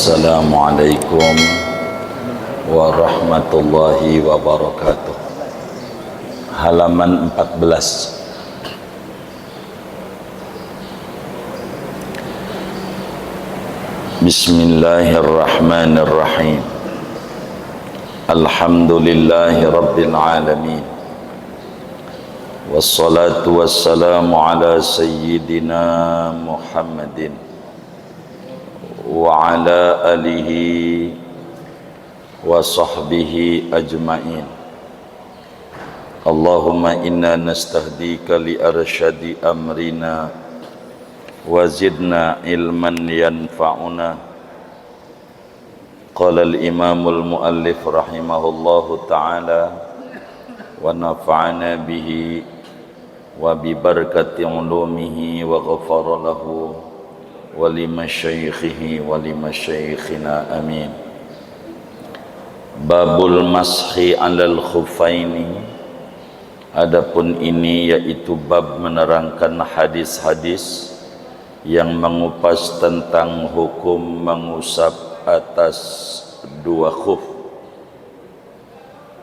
Assalamualaikum warahmatullahi wabarakatuh. Halaman 14. Bismillahirrahmanirrahim. Alhamdulillahi rabbil alamin. Wassalatu wassalamu ala sayyidina Muhammadin wa ala alihi wa sahbihi ajma'in. Allahumma inna nastahdika li arsyadi amrina wa zidna ilman yanfa'una. Qala al-imamul muallif rahimahullahu ta'ala wa nafa'ana bihi wa bi barakati ulumihi wa ghafara lahu wa limasyaikhihi wa limasyaikhina amin. Babul mashi alal khuffaini. Adapun ini yaitu bab menerangkan hadis-hadis yang mengupas tentang hukum mengusap atas dua khuf.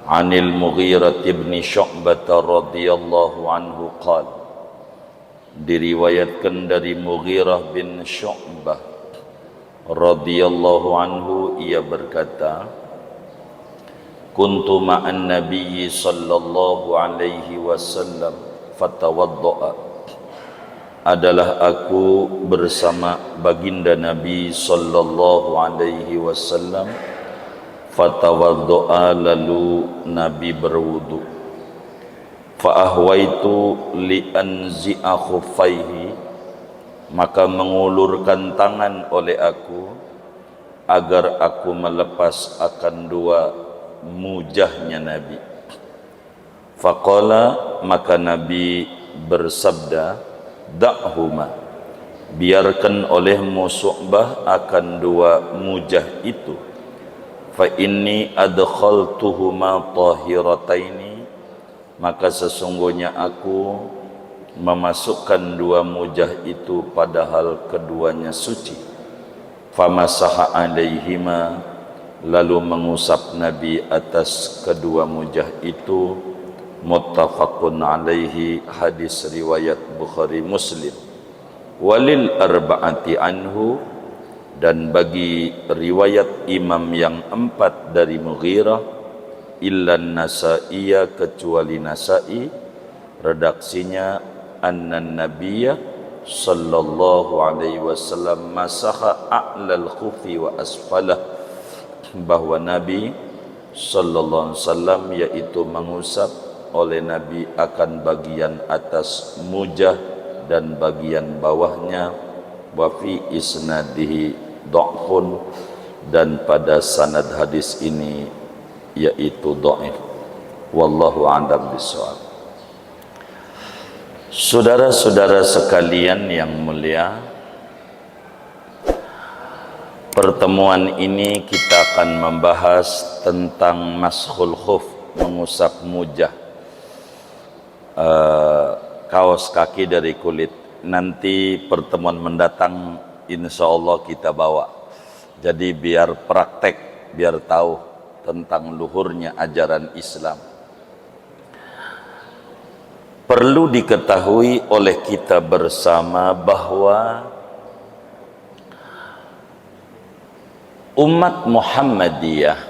Anil Mughirah bin Syu'bah radhiyallahu anhu qala, diriwayatkan dari Mughirah bin Syu'bah radhiyallahu anhu, ia berkata, kuntu ma'an nabiyyi sallallahu alaihi wasallam fatawadda'a. Adalah aku bersama baginda Nabi sallallahu alaihi wasallam, fatawadda'a, lalu Nabi berwudu. Fa ahwaitu li anzi'a khuffaihi, maka mengulurkan tangan oleh aku agar aku melepas akan dua mujahnya Nabi. Faqala, maka Nabi bersabda, da'huma, biarkan olehmu Syu'bah akan dua mujah itu. Fa inni adkhaltuhuma tahirataini, maka sesungguhnya aku memasukkan dua mujah itu padahal keduanya suci. Famasaha alaihima, lalu mengusap Nabi atas kedua mujah itu. Muttafaqun alaihi, hadis riwayat Bukhari Muslim. Walil arba'ati anhu, dan bagi riwayat imam yang empat dari Mughirah, illan Nasa'iyya, kecuali Nasa'i, redaksinya annan nabiyya sallallahu alaihi wasallam masaha a'lal khufi wa asfalah, bahwa Nabi sallallahu alaihi wasallam yaitu mengusap oleh Nabi akan bagian atas mujah dan bagian bawahnya. Wa fi isnadihi dha'fun, dan pada sanad hadis ini yaitu dhaif. Wallahu a'lam bishawab. Saudara-saudara sekalian yang mulia, pertemuan ini kita akan membahas tentang maskhul khuf, mengusap mujah, kaos kaki dari kulit. Nanti pertemuan mendatang insya Allah kita bawa. Jadi biar praktek, biar tahu tentang luhurnya ajaran Islam. Perlu diketahui oleh kita bersama bahwa umat Muhammadiyah,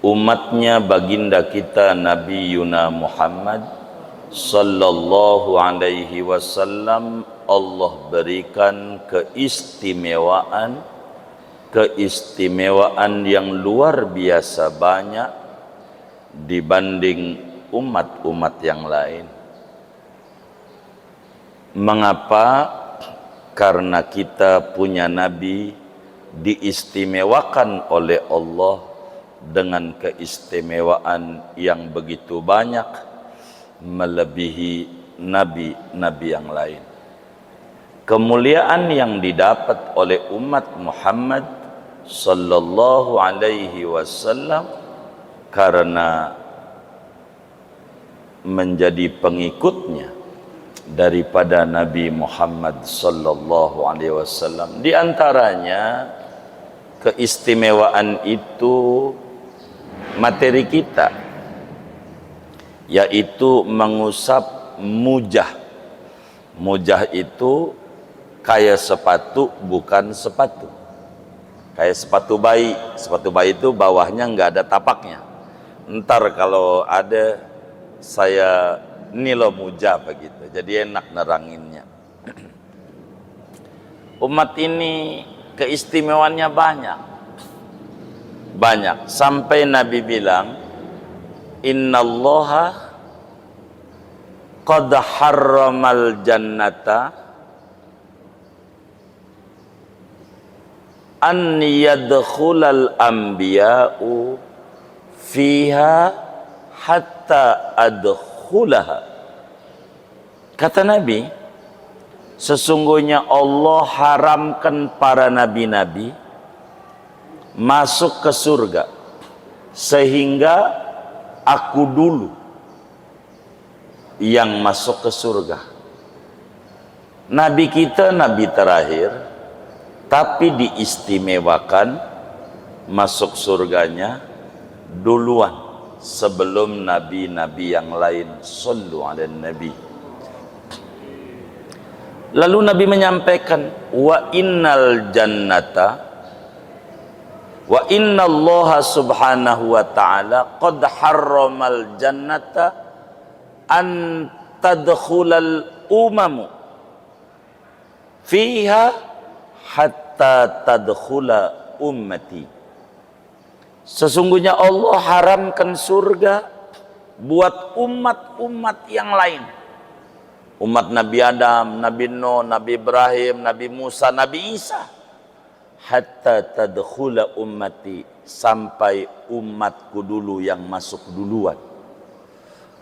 umatnya baginda kita Nabi Yuna Muhammad sallallahu alaihi wasallam, Allah berikan keistimewaan yang luar biasa banyak dibanding umat-umat yang lain. Mengapa? Karena kita punya Nabi diistimewakan oleh Allah dengan keistimewaan yang begitu banyak, melebihi nabi-nabi yang lain. Kemuliaan yang didapat oleh umat Muhammad sallallahu alaihi wasallam karena menjadi pengikutnya daripada Nabi Muhammad sallallahu alaihi wasallam. Di antaranya keistimewaan itu materi kita, yaitu mengusap mujah. Mujah itu kayak sepatu, bukan sepatu. Kayak sepatu bayi. Sepatu bayi itu bawahnya nggak ada tapaknya. Ntar kalau ada, saya nilo mujah begitu. Jadi enak neranginnya. Umat ini keistimewaannya banyak. Banyak. Sampai Nabi bilang, Innallaha qad harramal jannata an yadkhulal anbiya'u fiha hatta adkhulaha. Kata Nabi, sesungguhnya Allah haramkan para nabi-nabi masuk ke surga sehingga aku dulu yang masuk ke surga. Nabi kita nabi terakhir, tapi diistimewakan masuk surganya duluan sebelum nabi-nabi yang lain. Sallu ala nabi. Lalu Nabi menyampaikan, wa innal jannata wa innallaha subhanahu wa ta'ala qad harramal jannata an tadkhulal umamu fiha hatta tadkhula ummati. Sesungguhnya Allah haramkan surga buat umat-umat yang lain. Umat Nabi Adam, Nabi Nuh, Nabi Ibrahim, Nabi Musa, Nabi Isa. Hatta tadkhula ummati, sampai umatku dulu yang masuk duluan.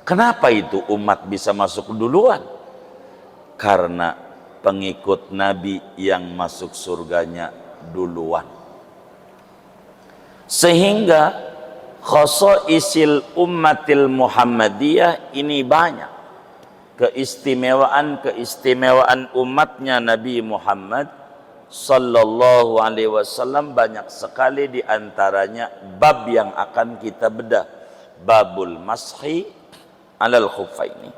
Kenapa itu umat bisa masuk duluan? Karena pengikut Nabi yang masuk surganya duluan. Sehingga khosaisil ummatil Muhammadiyah ini banyak. Keistimewaan umatnya Nabi Muhammad sallallahu alaihi wasallam banyak sekali, diantaranya bab yang akan kita bedah, babul mashi alal khuffaini.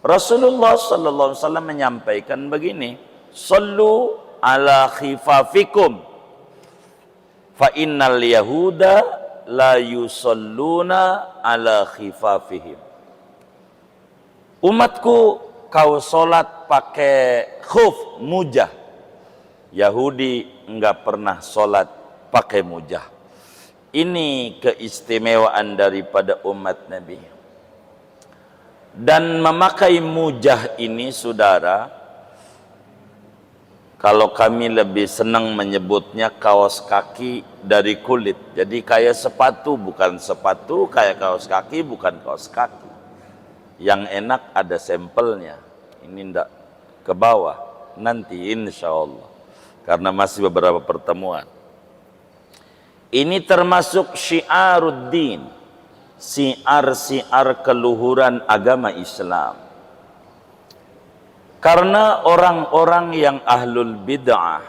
Rasulullah sallallahu alaihi wasallam menyampaikan begini, sallu ala khifafikum fa innal yahuda la yusalluna ala khifafihim. Umatku, kau solat pakai khuf, mujah. Yahudi enggak pernah solat pakai mujah. Ini keistimewaan daripada umat Nabi. Dan memakai mujah ini, saudara, kalau kami lebih senang menyebutnya kaos kaki dari kulit. Jadi kayak sepatu, bukan sepatu, kayak kaos kaki, bukan kaos kaki. Yang enak ada sampelnya. Ini ndak ke bawah. Nanti insya Allah. Karena masih beberapa pertemuan. Ini termasuk syiaruddin. Siar-siar keluhuran agama Islam. Karena orang-orang yang ahlul bid'ah,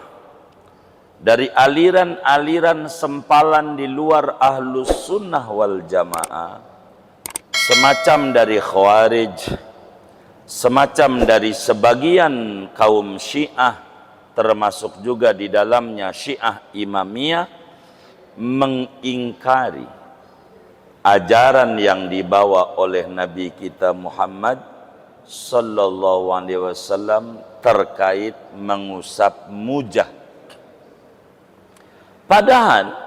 dari aliran-aliran sempalan di luar ahlus sunnah wal jamaah, semacam dari Khawarij, semacam dari sebagian kaum Syiah, termasuk juga di dalamnya Syiah Imamiyah, mengingkari ajaran yang dibawa oleh Nabi kita Muhammad sallallahu alaihi wasallam terkait mengusap mujah. Padahal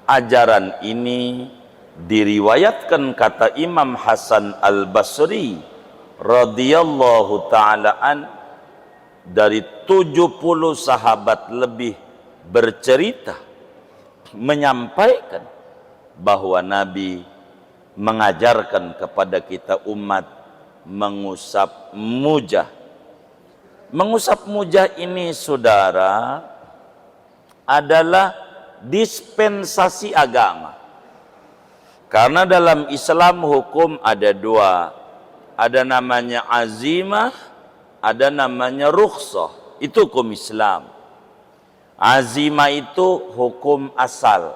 ajaran ini diriwayatkan, kata Imam Hasan Al-Basri radhiyallahu ta'ala an, dari 70 sahabat lebih bercerita menyampaikan bahwa Nabi mengajarkan kepada kita umat mengusap mujah. Mengusap mujah ini, saudara, adalah dispensasi agama. Karena dalam Islam hukum ada dua. Ada namanya azimah, ada namanya rukhsah. Itu hukum Islam. Azimah itu hukum asal.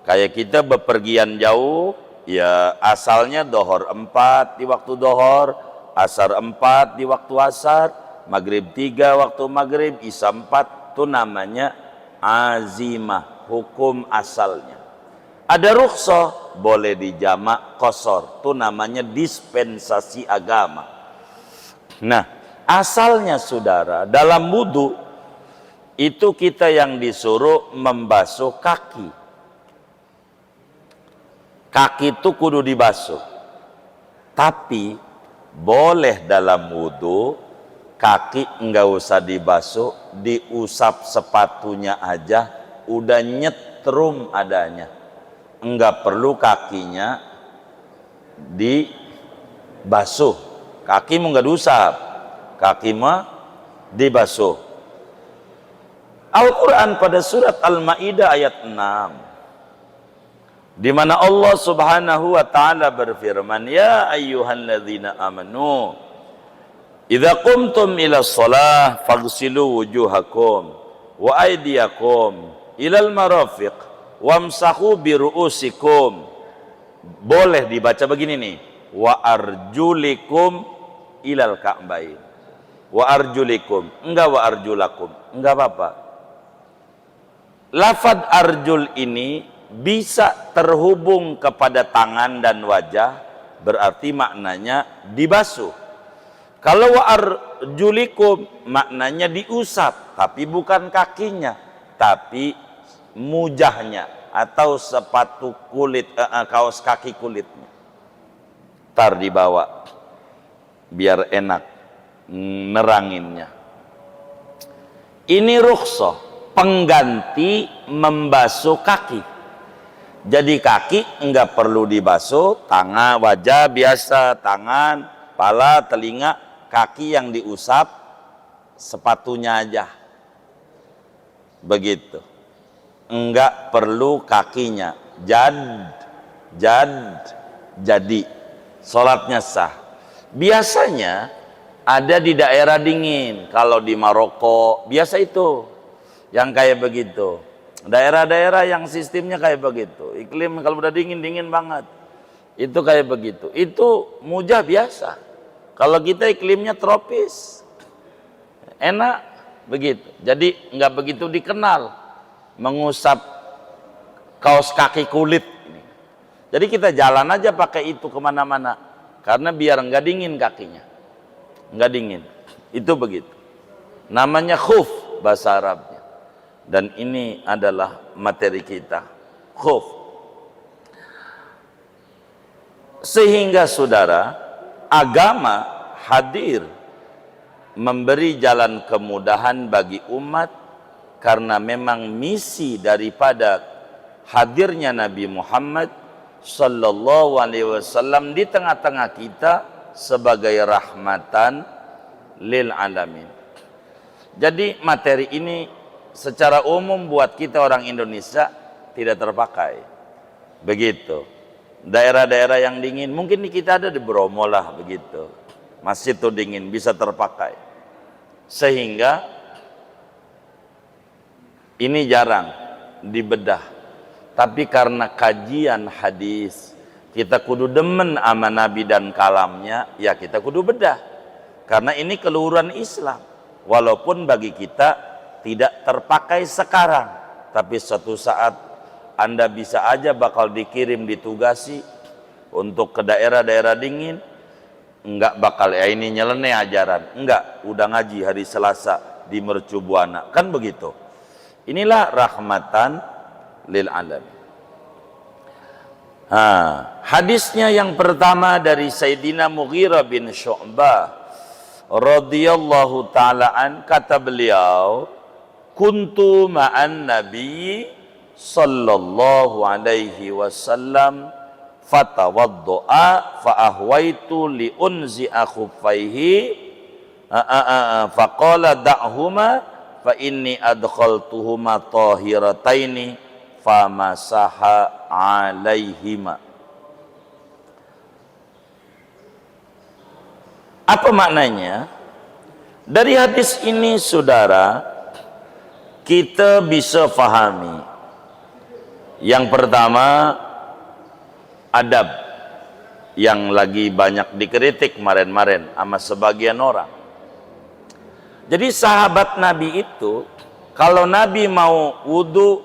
Kayak kita bepergian jauh, ya asalnya dohor 4 di waktu dohor, asar 4 di waktu asar, maghrib 3 waktu maghrib, isya 4, itu namanya azimah, hukum asalnya. Ada rukhsah, boleh dijamak qasar, itu namanya dispensasi agama. Nah, asalnya saudara, dalam wudu itu kita yang disuruh membasuh kaki. Kaki itu kudu dibasuh. Tapi boleh dalam wudu kaki enggak usah dibasuh, diusap sepatunya aja, udah nyetrum adanya. Enggak perlu kakinya dibasuh. Kaki enggak diusap, kaki mah dibasuh. Al-Quran pada surat Al-Ma'idah ayat 6, di mana Allah Subhanahu wa taala berfirman, ya ayyuhalladzina amanu idza qumtum ila shalah faghsilu wujuhakum wa aydiyakum ilal marafiq wamsahu bi ru'usikum. Boleh dibaca begini nih, wa arjulikum ilal ka'bain. Wa arjulikum, enggak wa arjulakum, enggak apa-apa. Lafad arjul ini bisa terhubung kepada tangan dan wajah, berarti maknanya dibasuh. Kalau wa arjulikum maknanya diusap, tapi bukan kakinya, tapi mujahnya atau sepatu kulit, kaos kaki kulitnya. Tar dibawa biar enak neranginnya. Ini rukhsah, pengganti membasuh kaki. Jadi kaki enggak perlu dibasuh, tangan, wajah biasa, tangan, kepala, telinga, kaki yang diusap sepatunya aja. Begitu. Enggak perlu kakinya. Jadi salatnya sah. Biasanya ada di daerah dingin, kalau di Maroko biasa itu yang kayak begitu. Daerah-daerah yang sistemnya kayak begitu, iklim kalau udah dingin banget, itu kayak begitu. Itu mujah biasa. Kalau kita iklimnya tropis, enak begitu. Jadi nggak begitu dikenal mengusap kaos kaki kulit ini. Jadi kita jalan aja pakai itu kemana-mana, karena biar nggak dingin kakinya, nggak dingin. Itu begitu. Namanya khuf bahasa Arabnya. Dan ini adalah materi kita, khuf. Sehingga saudara, agama hadir memberi jalan kemudahan bagi umat, karena memang misi daripada hadirnya Nabi Muhammad sallallahu alaihi wasallam di tengah-tengah kita sebagai rahmatan lil alamin. Jadi materi ini secara umum buat kita orang Indonesia tidak terpakai. Begitu. Daerah-daerah yang dingin, mungkin di kita ada di Bromo lah begitu. Masjid itu dingin, bisa terpakai. Sehingga ini jarang dibedah. Tapi karena kajian hadis, kita kudu demen sama Nabi dan kalamnya, ya kita kudu bedah. Karena ini keluhuran Islam. Walaupun bagi kita tidak terpakai sekarang, tapi suatu saat Anda bisa aja bakal dikirim, ditugasi untuk ke daerah-daerah dingin, enggak bakal ya ini nyeleneh ajaran, enggak, udah ngaji hari Selasa di Mercu Buana, kan begitu. Inilah rahmatan lil alamin. Hadisnya yang pertama dari Sayyidina Mughirah bin Syu'bah radhiyallahu ta'ala an, kata beliau, kuntu ma'an nabi sallallahu alaihi wasallam fatawaddo'a fa'ahwaitu liunzi'a khuffaihi faqala da'huma fa inni adkhaltuhuma tahirataini famasaha alaihima. Apa maknanya? Dari hadis ini saudara, kita bisa fahami. Yang pertama, adab yang lagi banyak dikritik kemarin-kemarin sama sebagian orang. Jadi sahabat Nabi itu, kalau Nabi mau wudu,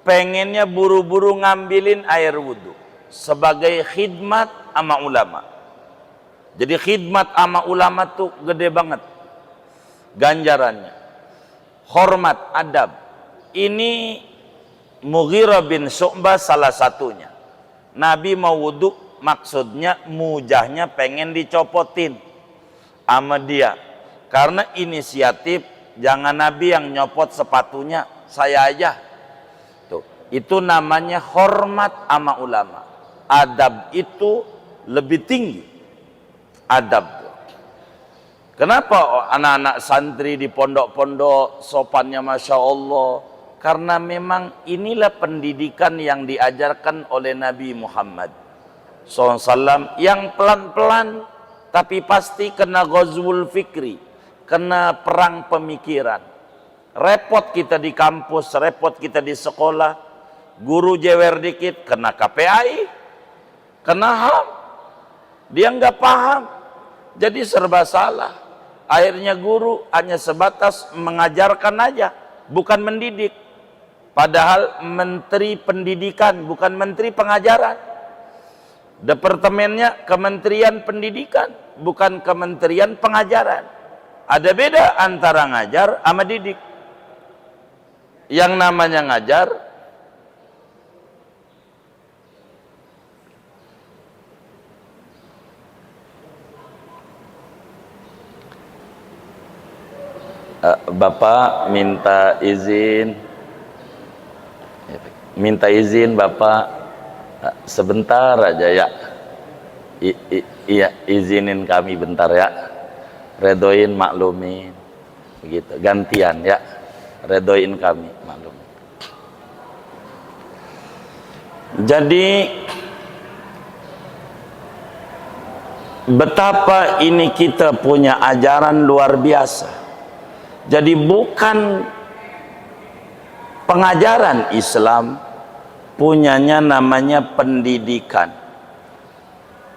pengennya buru-buru ngambilin air wudu sebagai khidmat sama ulama. Jadi khidmat sama ulama tuh gede banget ganjarannya. Hormat, adab. Ini Mughirah bin Syu'bah salah satunya. Nabi mau wudu, maksudnya mujahnya pengen dicopotin sama dia. Karena inisiatif, jangan Nabi yang nyopot sepatunya, saya aja. Tuh, itu namanya hormat sama ulama. Adab itu lebih tinggi. Adab. Kenapa anak-anak santri di pondok-pondok sopannya Masya Allah? Karena memang inilah pendidikan yang diajarkan oleh Nabi Muhammad SAW, yang pelan-pelan tapi pasti kena ghazwul fikri, kena perang pemikiran. Repot kita di kampus, repot kita di sekolah, guru jewer dikit kena KPAI, kena HAM, dia nggak paham, jadi serba salah. Akhirnya guru hanya sebatas mengajarkan aja, bukan mendidik. Padahal menteri pendidikan, bukan menteri pengajaran. Departemennya Kementerian Pendidikan, bukan Kementerian Pengajaran. Ada beda antara ngajar sama didik. Yang namanya ngajar, Bapak minta izin Bapak sebentar aja ya. Iya, izinin kami bentar ya. Redoin, maklumin. Begitu, gantian ya. Redoin kami, maklumin. Jadi betapa ini kita punya ajaran luar biasa. Jadi bukan pengajaran Islam, punyanya namanya pendidikan.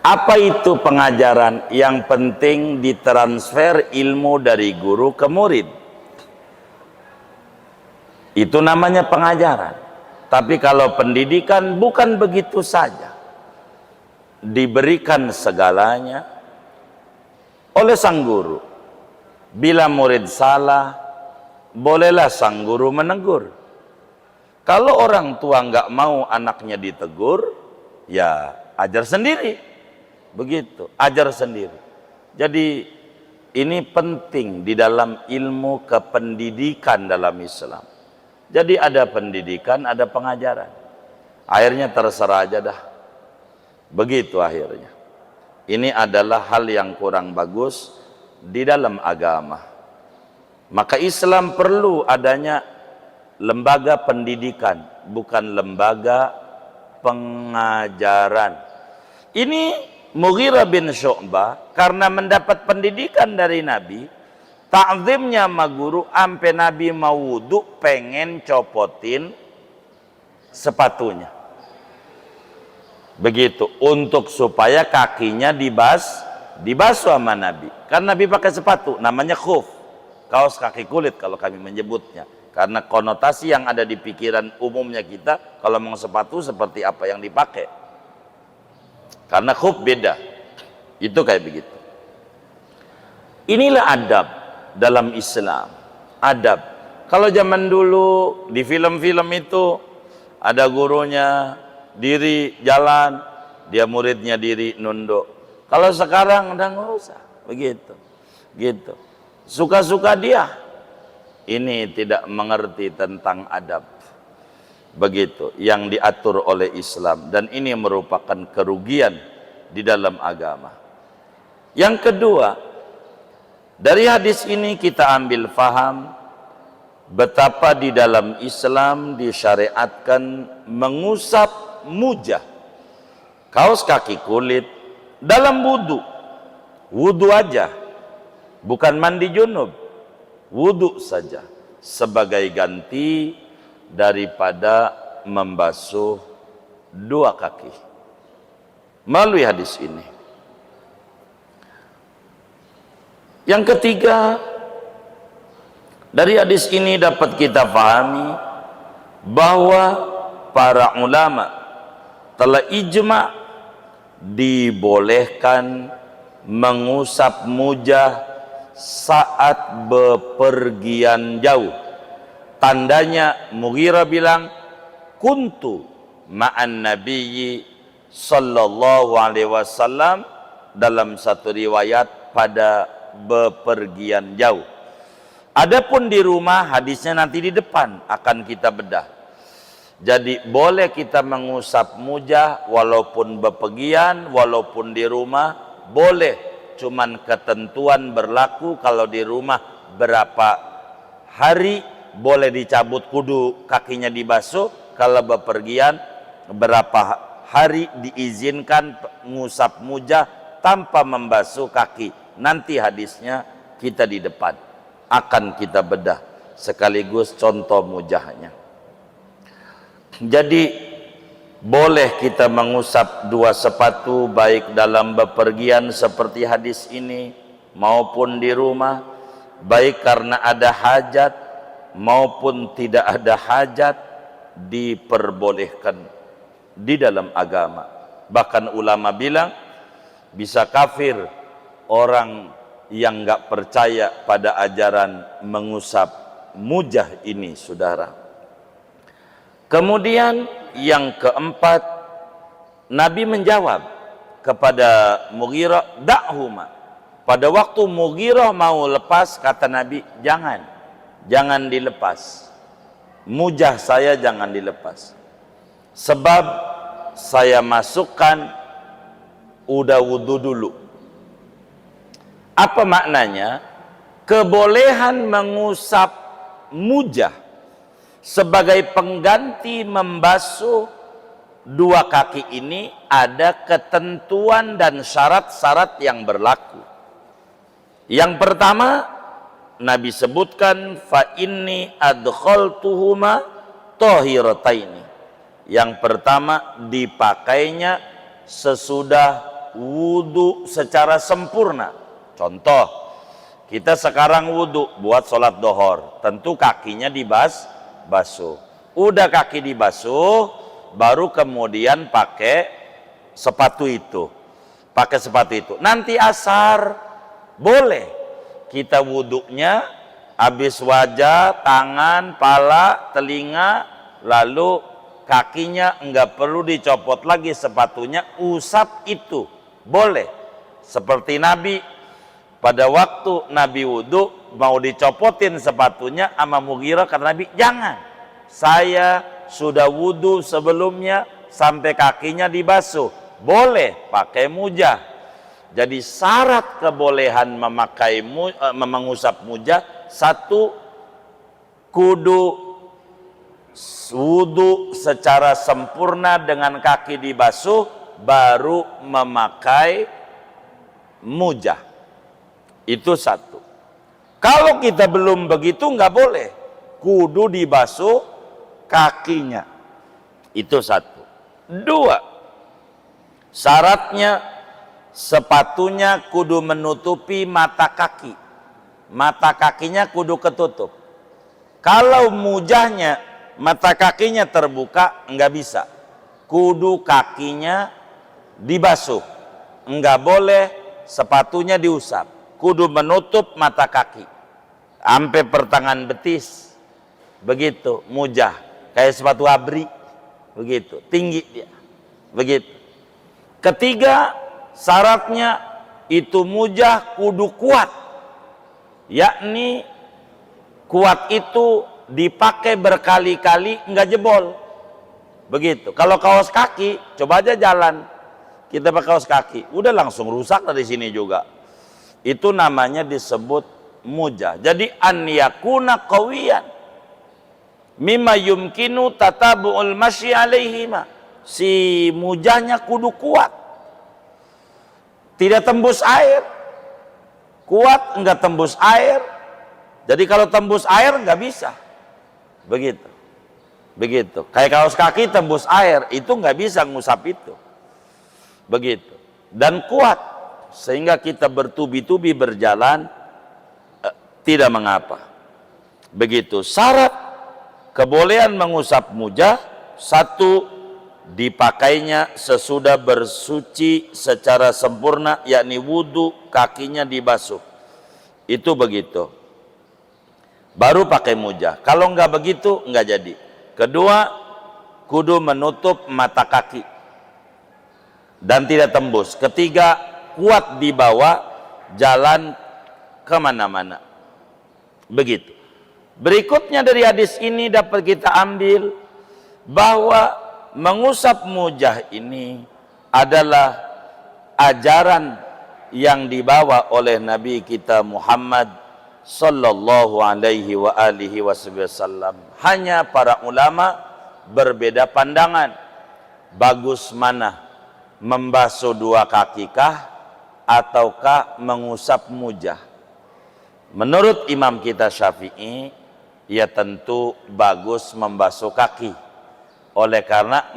Apa itu pengajaran? Yang penting ditransfer ilmu dari guru ke murid. Itu namanya pengajaran. Tapi kalau pendidikan bukan begitu saja. Diberikan segalanya oleh sang guru. Bila murid salah, bolehlah sang guru menegur. Kalau orang tua nggak mau anaknya ditegur, ya ajar sendiri. Begitu, ajar sendiri. Jadi ini penting di dalam ilmu kependidikan dalam Islam. Jadi ada pendidikan, ada pengajaran. Akhirnya terserah aja dah. Begitu akhirnya. Ini adalah hal yang kurang bagus di dalam agama. Maka Islam perlu adanya lembaga pendidikan, bukan lembaga pengajaran. Ini Mughirah bin Syu'bah karena mendapat pendidikan dari Nabi, ta'zimnya sama guru, sampai Nabi mau wudu pengen copotin sepatunya. Begitu, untuk supaya kakinya dibasuh sama Nabi. Karena Nabi pakai sepatu, namanya khuf, kaos kaki kulit kalau kami menyebutnya. Karena konotasi yang ada di pikiran umumnya kita, kalau mau sepatu seperti apa yang dipakai. Karena khuf beda. Itu kayak begitu. Inilah adab dalam Islam. Adab. Kalau zaman dulu di film-film itu ada gurunya diri jalan, dia muridnya diri nunduk. Kalau sekarang udah nggak usah begitu, gitu. Suka-suka dia. Ini tidak mengerti tentang adab. Begitu yang diatur oleh Islam, dan ini merupakan kerugian di dalam agama. Yang kedua, dari hadis ini kita ambil faham betapa di dalam Islam disyariatkan mengusap mujah, kaos kaki kulit dalam wudu aja, bukan mandi junub, wudu saja. sebagai ganti daripada membasuh dua kaki. Melalui hadis ini. Yang ketiga, dari hadis ini dapat kita pahami bahwa para ulama telah ijma dibolehkan mengusap mujah saat bepergian jauh. Tandanya Mughirah bilang, kuntu ma'an nabiyyi sallallahu alaihi wasallam, dalam satu riwayat pada bepergian jauh. Adapun di rumah, hadisnya nanti di depan akan kita bedah. Jadi boleh kita mengusap mujah walaupun bepergian, walaupun di rumah boleh. Cuman ketentuan berlaku kalau di rumah berapa hari boleh dicabut kudu kakinya dibasuh, kalau bepergian berapa hari diizinkan mengusap mujah tanpa membasuh kaki. Nanti hadisnya kita di depan akan kita bedah sekaligus contoh mujahnya. Jadi boleh kita mengusap dua sepatu baik dalam bepergian seperti hadis ini maupun di rumah, baik karena ada hajat maupun tidak ada hajat, diperbolehkan di dalam agama. Bahkan ulama bilang bisa kafir orang yang nggak percaya pada ajaran mengusap mujah ini, saudara. Kemudian yang keempat, Nabi menjawab kepada Mughirah, da'huma. Pada waktu Mughirah mau lepas, kata Nabi, jangan dilepas. Mujah saya jangan dilepas. Sebab saya masukkan udah wudu dulu. Apa maknanya? Kebolehan mengusap mujah sebagai pengganti membasuh dua kaki ini ada ketentuan dan syarat-syarat yang berlaku. Yang pertama, Nabi sebutkan fa inni adkhaltuhuma tahirataini. Yang pertama, dipakainya sesudah wudu secara sempurna. Contoh, kita sekarang wudu buat sholat dohor, tentu kakinya dibasuh. Udah kaki dibasuh, baru kemudian pakai sepatu itu. Nanti asar boleh kita wudunya habis wajah, tangan, pala, telinga, lalu kakinya enggak perlu dicopot lagi sepatunya, usap itu boleh. Seperti Nabi pada waktu Nabi wudu mau dicopotin sepatunya sama Mughirah, kata Nabi, jangan, saya sudah wudu sebelumnya sampai kakinya dibasuh, boleh pakai mujah. Jadi syarat kebolehan memakai mengusap mujah, satu, kudu wudu secara sempurna dengan kaki dibasuh, baru memakai mujah. Itu satu. Kalau kita belum begitu nggak boleh, kudu dibasuh kakinya. Itu satu. Dua, syaratnya sepatunya kudu menutupi mata kaki. Mata kakinya kudu ketutup. Kalau mujahnya mata kakinya terbuka, nggak bisa. Kudu kakinya dibasuh. Nggak boleh sepatunya diusap. Kudu menutup mata kaki sampai pertengahan betis, begitu mujah, kayak sepatu abri, begitu tinggi dia, begitu. Ketiga, syaratnya itu mujah kudu kuat, yakni kuat itu dipakai berkali-kali nggak jebol, begitu. Kalau kaos kaki, coba aja jalan kita pakai kaos kaki, udah langsung rusak dari sini juga. Itu namanya disebut mujah. Jadi an yakuna qawiyan mimma yumkinu tatabu'ul masyi alaihima. Si mujahnya kudu kuat, tidak tembus air, kuat enggak tembus air, Jadi kalau tembus air nggak bisa. Begitu. Begitu. Kayak kaos kaki tembus air, itu nggak bisa ngusap itu. Begitu. Dan kuat. Sehingga kita bertubi-tubi berjalan, tidak mengapa. Begitu. Syarat kebolehan mengusap mujah, satu, dipakainya sesudah bersuci secara sempurna, yakni wudhu, kakinya dibasuh. Itu begitu. Baru pakai mujah. Kalau nggak begitu, nggak jadi. Kedua, kudu menutup mata kaki dan tidak tembus. Ketiga, kuat dibawa jalan kemana-mana. Begitu. Berikutnya dari hadis ini dapat kita ambil bahwa mengusap mujah ini adalah ajaran yang dibawa oleh Nabi kita Muhammad sallallahu alaihi wa alihi wasallam. Hanya para ulama berbeda pandangan. Bagus mana? Membasuh dua kaki kah ataukah mengusap mujah? Menurut imam kita Syafi'i, ya tentu bagus membasuh kaki. Oleh karena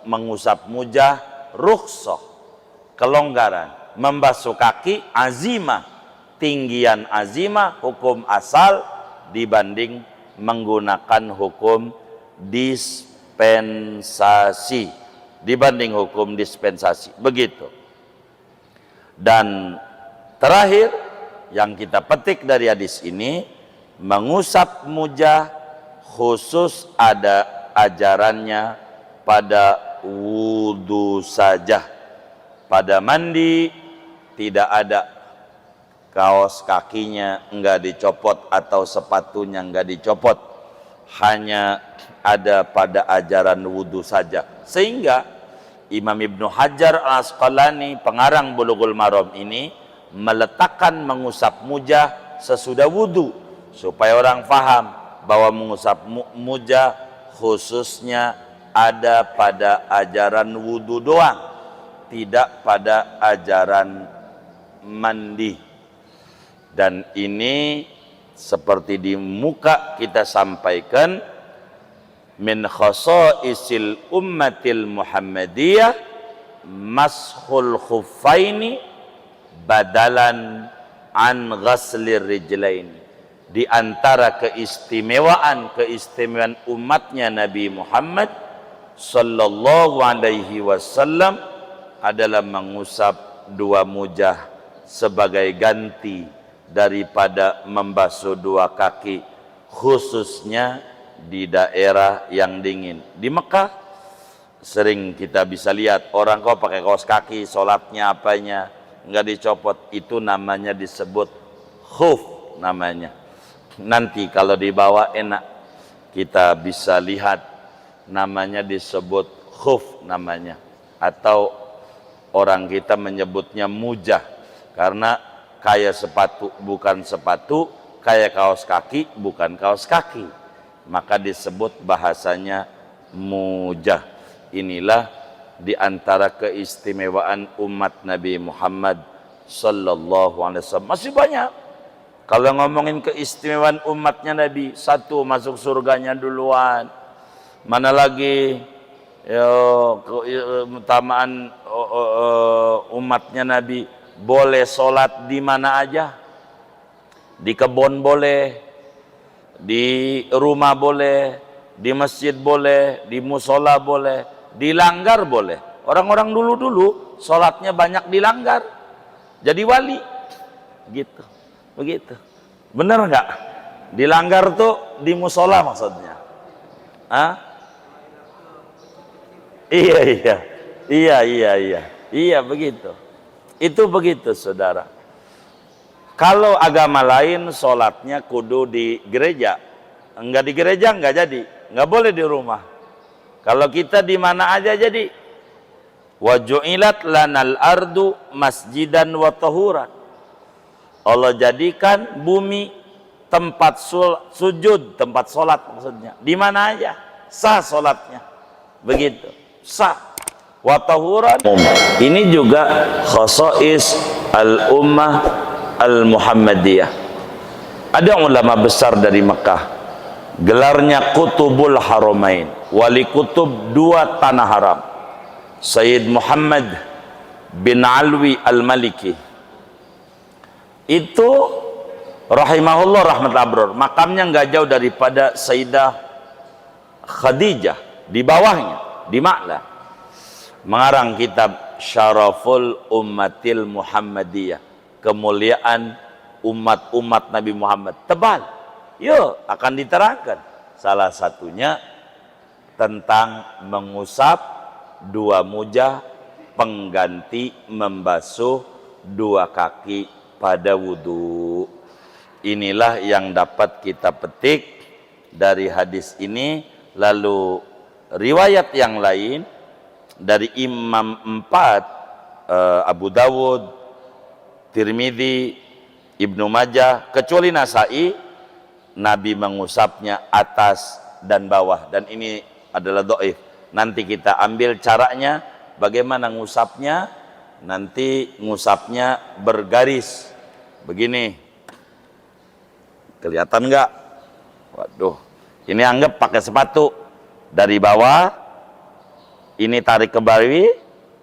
mengusap mujah rukhsah, kelonggaran. Membasuh kaki azimah, tinggian azimah, hukum asal dibanding menggunakan hukum dispensasi. Dibanding hukum dispensasi. Begitu. Dan terakhir yang kita petik dari hadis ini, mengusap mujah khusus ada ajarannya pada wudhu saja. Pada mandi tidak ada, kaos kakinya enggak dicopot atau sepatunya enggak dicopot, hanya ada pada ajaran wudhu saja. Sehingga Imam Ibnu Hajar Al-Asqalani, pengarang Bulughul Maram ini, meletakkan mengusap mujah sesudah wudhu, supaya orang faham bahwa mengusap mujah khususnya ada pada ajaran wudhu doang, tidak pada ajaran mandi. Dan ini seperti di muka kita sampaikan, min khasaisil ummatil Muhammadiyah mashul khuffaini badalan an ghaslir rijlain. Di antara keistimewaan umatnya Nabi Muhammad sallallahu alaihi wasallam adalah mengusap dua mujah sebagai ganti daripada membasuh dua kaki, khususnya di daerah yang dingin. Di Mekah sering kita bisa lihat orang kok pakai kaos kaki, sholatnya apanya nggak dicopot, itu namanya disebut khuf namanya. Nanti kalau dibawa enak kita bisa lihat, namanya disebut khuf namanya, atau orang kita menyebutnya mujah karena kayak sepatu bukan sepatu, kayak kaos kaki bukan kaos kaki, maka disebut bahasanya mujah. Inilah di antara keistimewaan umat Nabi Muhammad sallallahu alaihi wasallam. Masih banyak. Kalau ngomongin keistimewaan umatnya Nabi, satu, masuk surganya duluan. Mana lagi keutamaan umatnya Nabi, boleh sholat di mana aja. Di kebun boleh, di rumah boleh, di masjid boleh, di musola boleh, dilanggar boleh. Orang-orang dulu-dulu sholatnya banyak dilanggar, jadi wali gitu. Begitu. Benar nggak? Dilanggar tuh di musola maksudnya. Hah? Iya begitu. Itu begitu saudara. Kalau agama lain sholatnya kudu di gereja, enggak di gereja enggak jadi, enggak boleh di rumah. Kalau kita di mana aja jadi. Wa ju'ilat lanal ardu masjidan wa tahuran. Allah jadikan bumi tempat sujud, tempat sholat maksudnya. Di mana aja sah sholatnya, begitu sah. Wa tahuran. Ini juga khasais al ummah al Muhammadiyah. Ada ulama besar dari Mekah, gelarnya Qutubul Haramain, wali kutub dua tanah haram, Sayyid Muhammad bin Alwi Al-Maliki. Itu rahimahullah rahmat abror, makamnya nggak jauh daripada Sayyidah Khadijah, di bawahnya, di Ma'la. Mengarang kitab Syaraful Ummatil Muhammadiyah, kemuliaan umat-umat Nabi Muhammad. Tebal, yuk akan diterangkan. Salah satunya tentang mengusap dua mujah pengganti membasuh dua kaki pada wudhu. Inilah yang dapat kita petik dari hadis ini. Lalu riwayat yang lain dari Imam 4, Abu Dawud, Tirmidzi, Ibnu Majah, kecuali Nasai, Nabi mengusapnya atas dan bawah, dan ini adalah dhaif. Nanti kita ambil caranya bagaimana ngusapnya. Nanti ngusapnya bergaris begini, kelihatan nggak? Waduh, ini anggap pakai sepatu, dari bawah ini tarik ke bawah,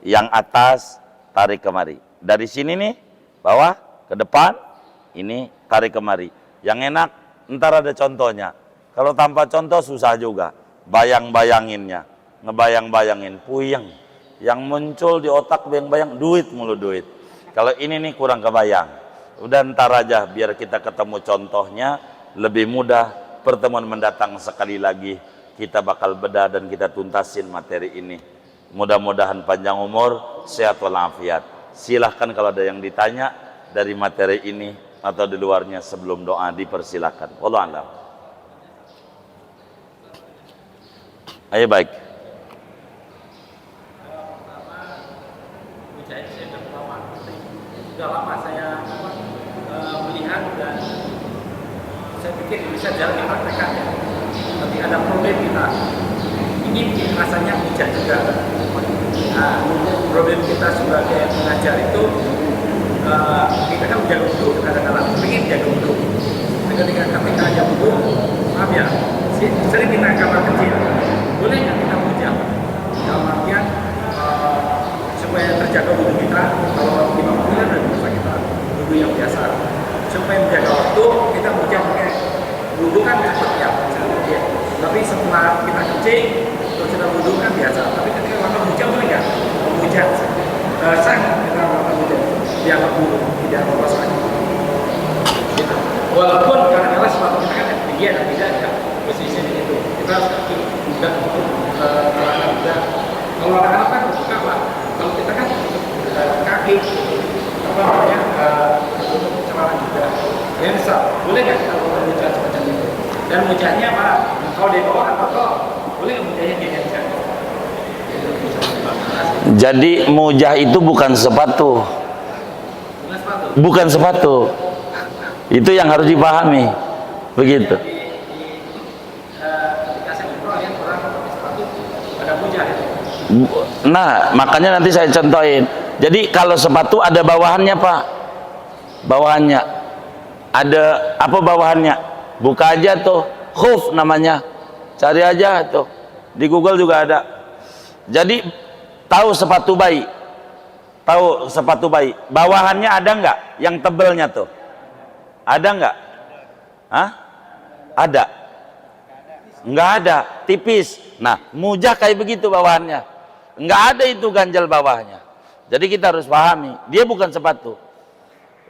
yang atas tarik kemari, dari sini nih bawah ke depan, ini tarik kemari. Yang enak ntar ada contohnya. Kalau tanpa contoh susah juga bayang-bayanginnya, ngebayang-bayangin puyeng. Yang muncul di otak bayang-bayang duit mulu, duit. Kalau ini nih kurang kebayang. Udah ntar aja biar kita ketemu contohnya lebih mudah. Pertemuan mendatang sekali lagi kita bakal bedah dan kita tuntasin materi ini. Mudah-mudahan panjang umur, sehat walafiat. Silahkan kalau ada yang ditanya dari materi ini atau di luarnya sebelum doa dipersilakan. Wallahu a'lam. Ayo baik. Sudah lama saya melihat dan saya pikir bisa jalan dipraktekkan ya. Tapi ada problem kita. Ini rasanya hujan juga. Nah, problem kita sebagai pengajar itu kita kan menjaga wudhu, kadang-kadang ingin jaga wudhu. Ketika kita jaga wudhu, maaf ya, sering kita kamar kecil. Boleh nggak kita puja? Dalam artian supaya terjaga wudhu kita. Kalau 50 kan ada masa kita wudhu yang biasa. Supaya menjaga waktu, kita puja pakai wudhu kan cepat ya. Tapi setelah kita kencing, terus kita wudhu kan biasa. Tapi ketika makan puja boleh nggak? Puja sang kita makan puja. Dia nggak wudhu, tidak lolos lagi. Gitu. Walaupun kadang-kadang sepatu kita kan tinggi dan tidak ada posisinya itu. Kita harus kaki juga untuk celana juga. Kalau anak-anak kan buka lah. Kalau kita kan kaki apa namanya untuk celana juga. Ya misal, boleh nggak kita lakukan mujah semacam itu? Dan mujahnya apa? Kalau di bawah atau boleh nggak mujahnya digeser? Jadi mujah itu bukan sepatu. Bukan sepatu. Itu yang harus dipahami. Begitu. Nah, makanya nanti saya contohin. Jadi kalau sepatu ada bawahannya, Pak. Bawahannya. Ada apa bawahannya? Buka aja tuh. Khuf namanya. Cari aja tuh. Di Google juga ada. Jadi tahu sepatu bayi? Tahu sepatu bayi? Bawahannya ada nggak? Yang tebelnya tuh? Ada nggak? Hah? Ada? Nggak ada, tipis. Nah, mujah kayak begitu bawahannya. Nggak ada itu ganjal bawahnya. Jadi kita harus pahami, dia bukan sepatu.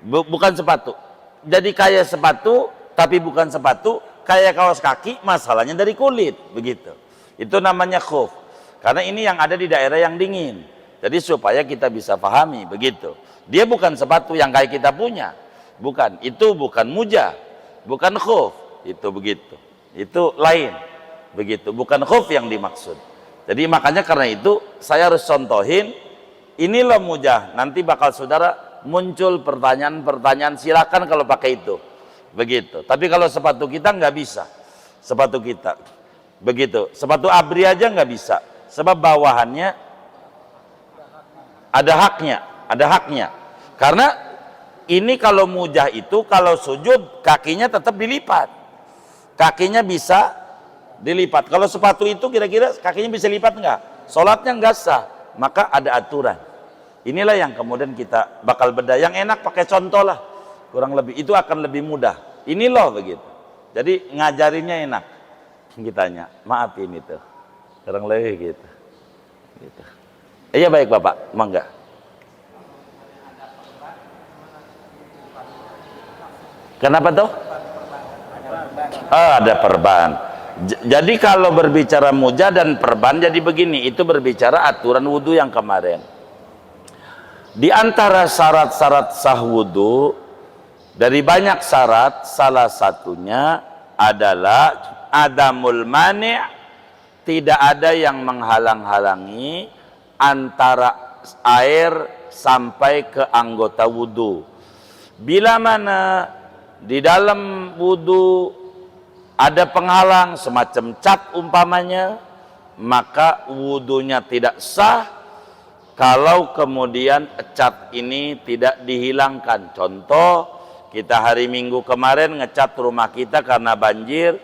Bukan sepatu. Jadi kayak sepatu, tapi bukan sepatu. Kayak kaos kaki, masalahnya dari kulit. Begitu. Itu namanya khuf. Karena ini yang ada di daerah yang dingin. Jadi supaya kita bisa pahami, begitu. Dia bukan sepatu yang kayak kita punya. Bukan, itu bukan mujah. Bukan khuf. Itu begitu. Itu lain. Begitu, bukan khuf yang dimaksud. Jadi makanya karena itu saya harus contohin, inilah mujah. Nanti bakal saudara muncul pertanyaan-pertanyaan, silakan kalau pakai itu. Begitu. Tapi kalau sepatu kita nggak bisa. Sepatu kita. Begitu. Sepatu abri aja nggak bisa. Sebab bawahannya ada haknya. Ada haknya. Karena Ini kalau mujah itu kalau sujud kakinya tetap dilipat. Kakinya bisa dilipat. Kalau sepatu itu kira-kira kakinya bisa lipat enggak? Salatnya enggak sah. Maka ada aturan. Inilah yang kemudian kita bakal bedah. Yang enak pakai contoh lah. Kurang lebih itu akan lebih mudah. Ini loh begitu. Jadi ngajarinnya enak. Kitanya, maafin itu. Kurang lebih gitu. Gitu. Iya baik Bapak, mangga. Kenapa tuh? Ada perban. Jadi kalau berbicara mujah dan perban jadi begini, itu berbicara aturan wudhu yang kemarin. Di antara syarat-syarat sah wudhu, dari banyak syarat, salah satunya adalah adamul mani', tidak ada yang menghalang-halangi antara air sampai ke anggota wudhu. Bila mana di dalam wudhu ada penghalang semacam cat umpamanya, maka wudhunya tidak sah kalau kemudian cat ini tidak dihilangkan. Contoh, kita hari Minggu kemarin ngecat rumah kita karena banjir,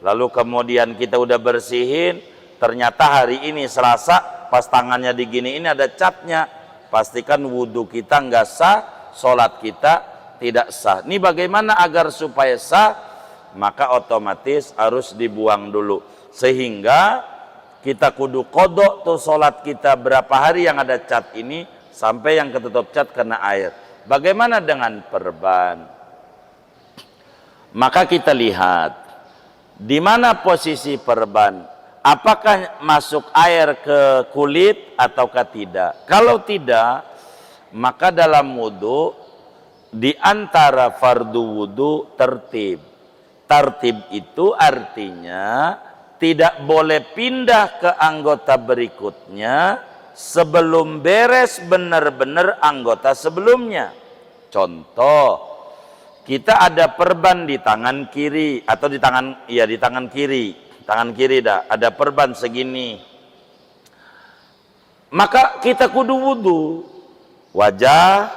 lalu kemudian kita udah bersihin, ternyata hari ini Selasa pas tangannya diginiin ada catnya, pastikan wudhu kita nggak sah, sholat kita tidak sah. Ini bagaimana agar supaya sah? Maka otomatis harus dibuang dulu. Sehingga kita kudu kodok tuh sholat kita berapa hari yang ada cat ini sampai yang ketutup cat kena air. Bagaimana dengan perban? Maka kita lihat di mana posisi perban. Apakah masuk air ke kulit ataukah tidak? Kalau tidak, maka dalam wudhu di antara fardu wudhu tertib. Tertib itu artinya tidak boleh pindah ke anggota berikutnya sebelum beres benar-benar anggota sebelumnya. Contoh, kita ada perban di tangan kiri atau di tangan tangan kiri dah ada perban segini. Maka kita kudu wudhu, wajah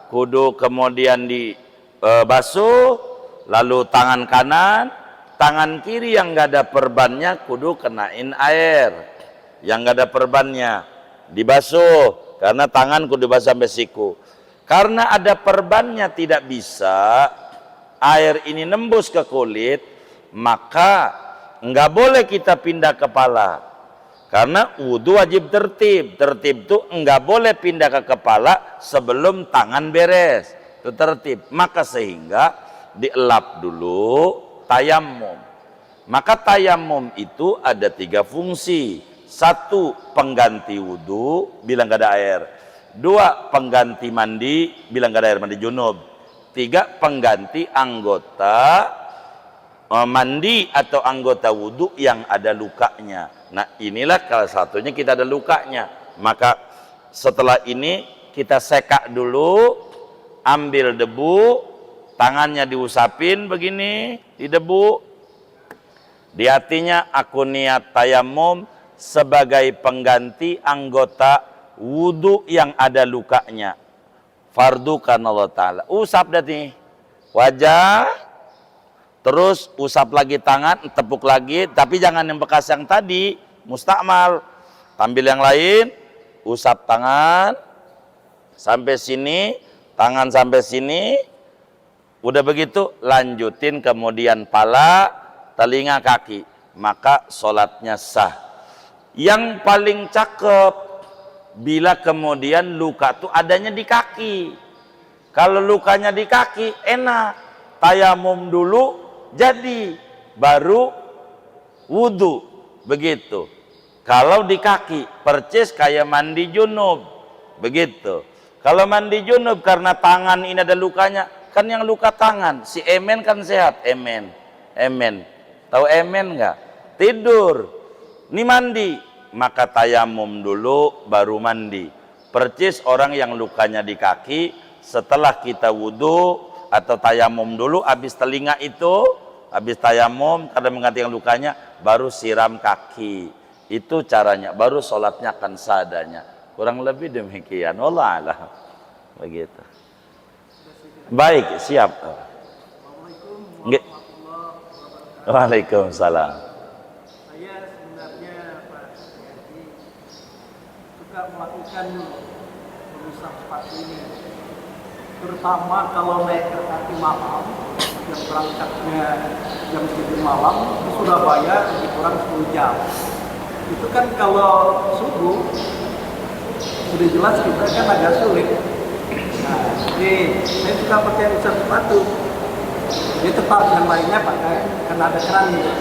kudu kemudian dibasuh, lalu tangan kanan, tangan kiri yang nggak ada perbannya kudu kenain air, yang nggak ada perbannya dibasuh, karena tangan kudu basah sampai siku. Karena ada perbannya tidak bisa air ini nembus ke kulit, maka nggak boleh kita pindah kepala. Karena wudhu wajib tertib. Tertib itu nggak boleh pindah ke kepala sebelum tangan beres. Itu tertib. Maka sehingga dielap dulu tayamum. Maka tayamum itu ada 3 fungsi. 1, pengganti wudhu bila nggak ada air. 2, pengganti mandi bila nggak ada air mandi junub. 3, pengganti anggota mandi atau anggota wudhu yang ada lukanya. Nah inilah salah satunya kita ada lukanya. Maka setelah ini kita sekak dulu, ambil debu, tangannya diusapin begini di debu. Di hatinya aku niat tayamum sebagai pengganti anggota wudhu yang ada lukanya. Fardu karena Allah Ta'ala. Usap dah nih wajah, terus usap lagi tangan, tepuk lagi, tapi jangan yang bekas yang tadi, mustakmal. Ambil yang lain, usap tangan sampai sini, tangan sampai sini. Udah begitu, lanjutin kemudian pala, telinga, kaki. Maka sholatnya sah. Yang paling cakep, bila kemudian luka itu adanya di kaki. Kalau lukanya di kaki, enak. Tayamum dulu, jadi baru wudhu, begitu. Kalau di kaki, percis kayak mandi junub, begitu. Kalau mandi junub karena tangan ini ada lukanya, kan yang luka tangan, si Emen kan sehat, Emen. Tahu Emen nggak? Tidur, ini mandi, maka tayamum dulu baru mandi. Percis orang yang lukanya di kaki, setelah kita wudhu atau tayamum dulu, habis telinga itu, habis tayamum karena mengganti yang lukanya, baru siram kaki. Itu caranya, baru sholatnya akan sadanya. Kurang lebih demikian. Allah alam. Begitu. Baik, siap. Assalamualaikum Nggih. warahmatullahi wabarakatuh. Waalaikumsalam. Saya sebenarnya Pak Yadi suka melakukan merusak sepatu ini, terutama kalau naik kereta api malam yang berangkatnya jam 7 malam di Surabaya lebih kurang 10 jam. Itu kan kalau subuh sudah jelas kita kan agak sulit. Nah, jadi saya suka pakai merusak sepatu. Jadi tetap yang lainnya pakai karena ada keran gitu.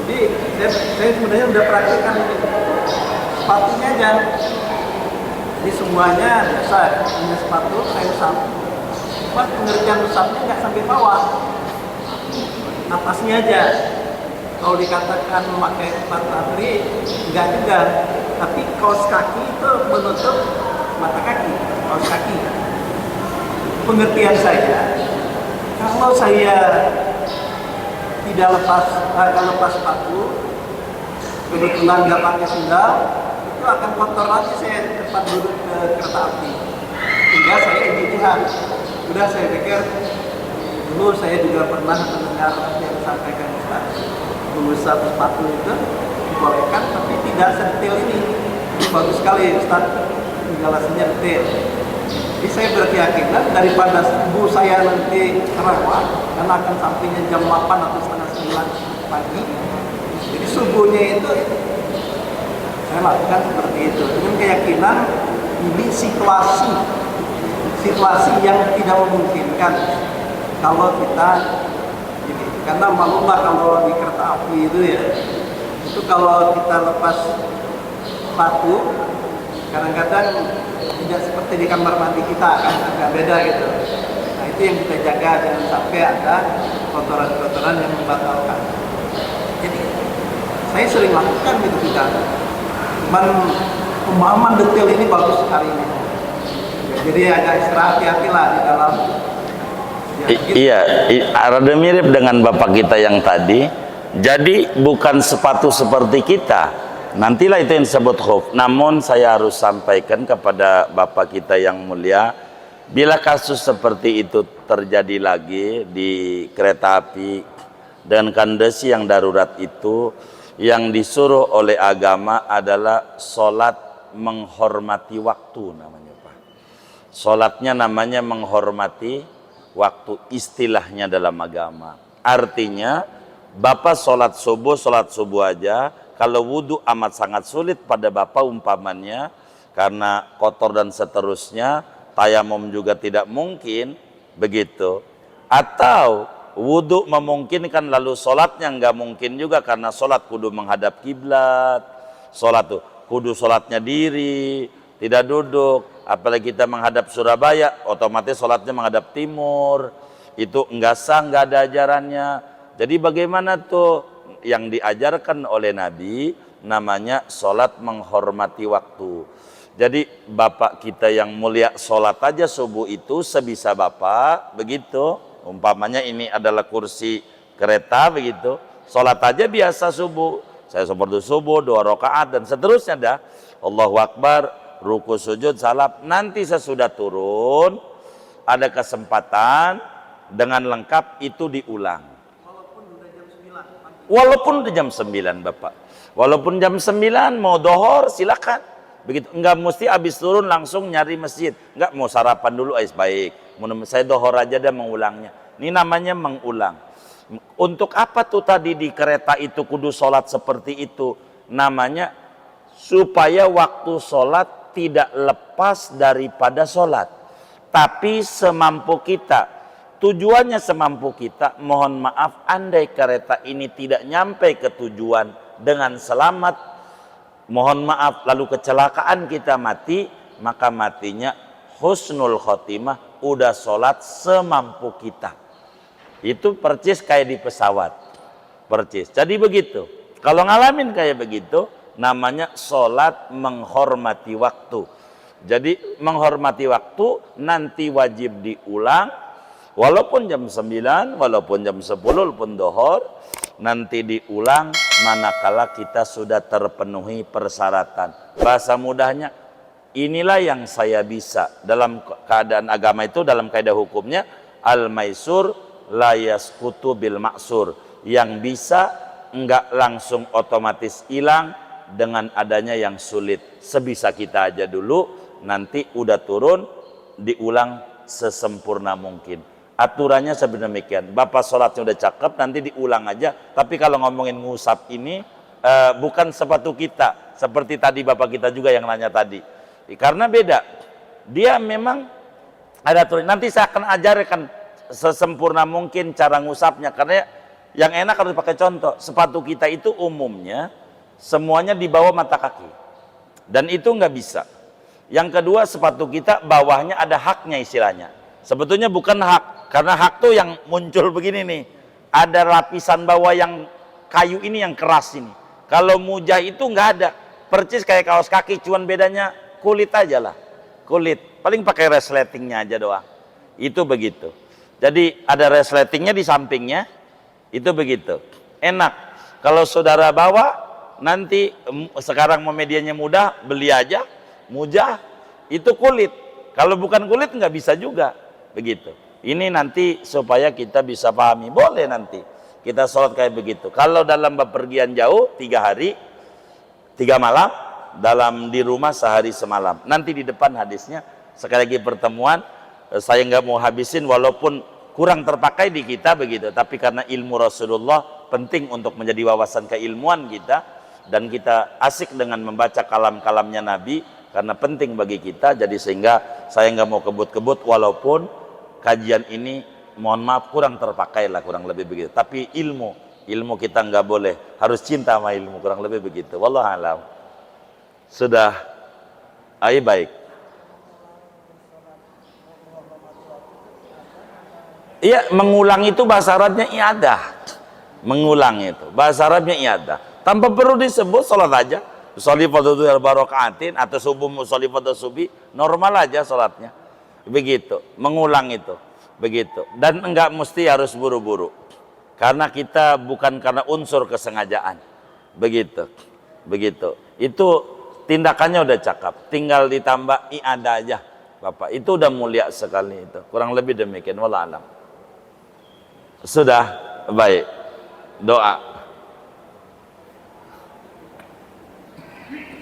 Jadi saya sebenarnya udah praktekkan ini sepatunya aja. Jadi semuanya biasa, punya sepatu saya usap. Cuma pengerjaan usapnya nggak sampai bawah, atasnya aja. Kalau dikatakan memakai sepatu asli, enggak juga. Tapi kaos kaki itu menutup mata kaki, kaos kaki. Pengertian saya, kalau saya tidak lepas sepatu, kebetulan nggak pakai sandal, itu akan kotor lagi saya tempat duduk ke kereta api. Sehingga saya ijtihad. Sudah saya pikir dulu saya juga pernah mendengar yang disampaikan Ustaz, mengusap sepatu itu dibolehkan, tapi tidak sedetail ini. Bagus sekali Ustaz penjelasannya detail. Jadi saya berkeyakinan daripada subuh saya nanti terawat karena akan sampainya jam 8 atau setengah 9 pagi. Jadi subuhnya itu saya lakukan seperti itu dengan keyakinan ini situasi yang tidak memungkinkan kalau kita ini, karena maklumlah kalau di kereta api itu ya, itu kalau kita lepas sepatu kadang-kadang tidak seperti di kamar mandi kita, kan agak beda gitu. Nah itu yang kita jaga, jangan sampai ada kotoran-kotoran yang membatalkan. Jadi saya sering lakukan gitu kita. Cuman pemahaman detail ini bagus sekali ini. Jadi agak ekstra hati-hati lah di dalam. Iya, rada mirip dengan bapak kita yang tadi. Jadi bukan sepatu seperti kita. Nantilah itu yang disebut khuf. Namun saya harus sampaikan kepada bapak kita yang mulia, bila kasus seperti itu terjadi lagi di kereta api dan kondisi yang darurat itu, yang disuruh oleh agama adalah sholat menghormati waktu namanya Pak. Sholatnya namanya menghormati waktu, istilahnya dalam agama. Artinya bapak sholat subuh aja. Kalau wudhu amat sangat sulit pada bapak umpamanya karena kotor dan seterusnya, tayamum juga tidak mungkin begitu. Atau wudhu memungkinkan lalu sholatnya nggak mungkin juga karena sholat kudu menghadap kiblat, sholat tuh kudu sholatnya diri, tidak duduk. Apalagi kita menghadap Surabaya, otomatis sholatnya menghadap timur. Itu nggak sah, nggak ada ajarannya. Jadi bagaimana tuh? Yang diajarkan oleh Nabi namanya sholat menghormati waktu. Jadi bapak kita yang mulia sholat aja subuh itu sebisa bapak begitu. Umpamanya ini adalah kursi kereta begitu, sholat aja biasa subuh. Saya seperti subuh 2 rakaat dan seterusnya dah. Allahu Akbar, ruku sujud salam. Nanti sesudah turun ada kesempatan dengan lengkap itu diulang. Walaupun udah jam 9 Bapak. Walaupun jam 9 mau dohor silakan. Begitu, enggak mesti habis turun langsung nyari masjid. Enggak, mau sarapan dulu baik. Saya dohor aja dan mengulangnya. Ini namanya mengulang. Untuk apa tuh tadi di kereta itu kudu sholat seperti itu? Namanya supaya waktu sholat tidak lepas daripada sholat. Tapi semampu kita. Tujuannya semampu kita, mohon maaf andai kereta ini tidak nyampe ke tujuan dengan selamat, mohon maaf lalu kecelakaan kita mati, maka matinya husnul khotimah, udah sholat semampu kita. Itu percis kayak di pesawat, percis. Jadi begitu, kalau ngalamin kayak begitu, namanya sholat menghormati waktu. Jadi menghormati waktu nanti wajib diulang. Walaupun jam 9, walaupun jam 10 pun dohor, nanti diulang manakala kita sudah terpenuhi persyaratan. Bahasa mudahnya, inilah yang saya bisa. Dalam keadaan agama itu, dalam kaidah hukumnya, al-maisur la yasqutu bil maksur. Yang bisa enggak langsung otomatis hilang dengan adanya yang sulit. Sebisa kita aja dulu, nanti udah turun, diulang sesempurna mungkin. Aturannya sedemikian. Bapak sholatnya udah cakep, nanti diulang aja. Tapi kalau ngomongin ngusap ini, bukan sepatu kita. Seperti tadi bapak kita juga yang nanya tadi. Karena beda. Dia memang ada aturan. Nanti saya akan ajarkan sesempurna mungkin cara ngusapnya. Karena yang enak harus pakai contoh. Sepatu kita itu umumnya semuanya di bawah mata kaki. Dan itu nggak bisa. Yang kedua, sepatu kita bawahnya ada haknya istilahnya. Sebetulnya bukan hak. Karena hak tuh yang muncul begini nih. Ada lapisan bawah yang kayu ini yang keras ini. Kalau mujah itu nggak ada. Percis kayak kaos kaki, cuman bedanya kulit aja lah, kulit. Paling pakai resletingnya aja doang. Itu begitu. Jadi ada resletingnya di sampingnya. Itu begitu. Enak. Kalau saudara bawa, nanti sekarang medianya mudah, beli aja. Mujah, itu kulit. Kalau bukan kulit nggak bisa juga. Begitu. Ini nanti supaya kita bisa pahami. Boleh nanti kita sholat kayak begitu. Kalau dalam bepergian jauh, 3 hari, 3 malam, dalam di rumah sehari semalam. Nanti di depan hadisnya. Sekali lagi pertemuan, saya nggak mau habisin walaupun kurang terpakai di kita begitu. Tapi karena ilmu Rasulullah penting untuk menjadi wawasan keilmuan kita, dan kita asik dengan membaca kalam-kalamnya Nabi karena penting bagi kita. Jadi sehingga saya nggak mau kebut-kebut walaupun kajian ini mohon maaf kurang terpakai lah, kurang lebih begitu. Tapi ilmu kita nggak boleh, harus cinta sama ilmu, kurang lebih begitu. Wallahu a'lam. Sudah, baik. Iya, mengulang itu bahasa Arabnya iadah. Mengulang itu bahasa Arabnya iadah. Tanpa perlu disebut, sholat aja. Sholli fardhu barokaatin atau subuh sholli fardhu subi, normal aja sholatnya. Begitu, mengulang itu. Begitu. Dan enggak mesti harus buru-buru. Karena kita bukan karena unsur kesengajaan. Begitu. Begitu. Itu tindakannya udah cakep, tinggal ditambah i'adah aja Bapak, itu udah mulia sekali itu, kurang lebih demikian. Wallahu a'lam. Sudah, baik, doa.